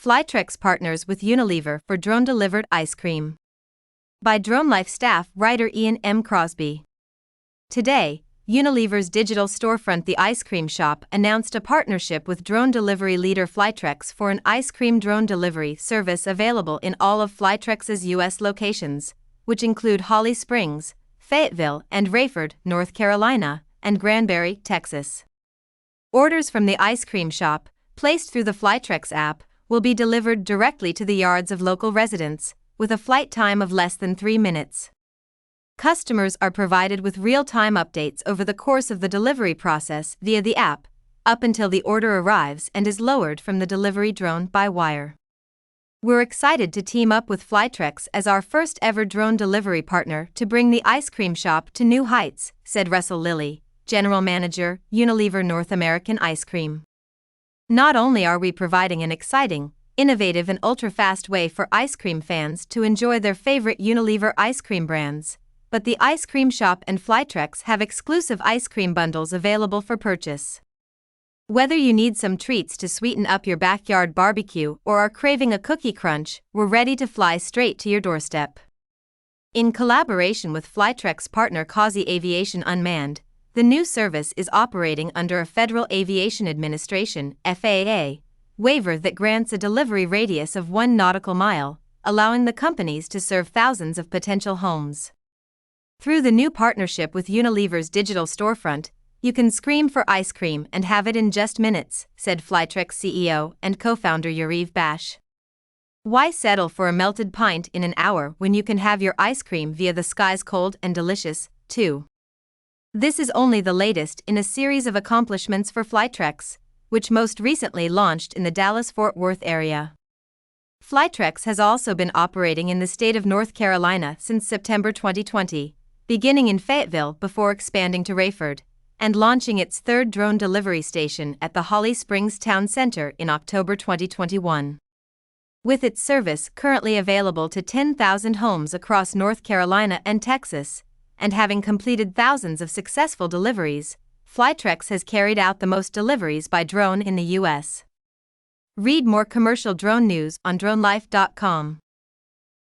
Flytrex partners with Unilever for drone-delivered ice cream. By DroneLife staff writer Ian M. Crosby. Today, Unilever's digital storefront The Ice Cream Shop announced a partnership with drone delivery leader Flytrex for an ice cream drone delivery service available in all of Flytrex's U.S. locations, which include Holly Springs, Fayetteville and Rayford, North Carolina, and Granbury, Texas. Orders from The Ice Cream Shop, placed through the Flytrex app, will be delivered directly to the yards of local residents, with a flight time of less than 3 minutes. Customers are provided with real-time updates over the course of the delivery process via the app, up until the order arrives and is lowered from the delivery drone by wire. We're excited to team up with Flytrex as our first ever drone delivery partner to bring the ice cream shop to new heights, said Russell Lilly, General Manager, Unilever North American Ice Cream. Not only are we providing an exciting, innovative and ultra-fast way for ice cream fans to enjoy their favorite Unilever ice cream brands, but the Ice Cream Shop and Flytrex have exclusive ice cream bundles available for purchase. Whether you need some treats to sweeten up your backyard barbecue or are craving a cookie crunch, we're ready to fly straight to your doorstep. In collaboration with Flytrex partner Causey Aviation Unmanned, the new service is operating under a Federal Aviation Administration (FAA) waiver that grants a delivery radius of 1 nautical mile, allowing the companies to serve thousands of potential homes. Through the new partnership with Unilever's digital storefront, you can scream for ice cream and have it in just minutes, said Flytrex CEO and co-founder Yariv Bash. Why settle for a melted pint in an hour when you can have your ice cream via the sky's cold and delicious, too? This is only the latest in a series of accomplishments for Flytrex, which most recently launched in the Dallas-Fort Worth area. Flytrex has also been operating in the state of North Carolina since September 2020, beginning in Fayetteville before expanding to Rayford, and launching its third drone delivery station at the Holly Springs Town Center in October 2021. With its service currently available to 10,000 homes across North Carolina and Texas, and having completed thousands of successful deliveries, Flytrex has carried out the most deliveries by drone in the U.S. Read more commercial drone news on dronelife.com.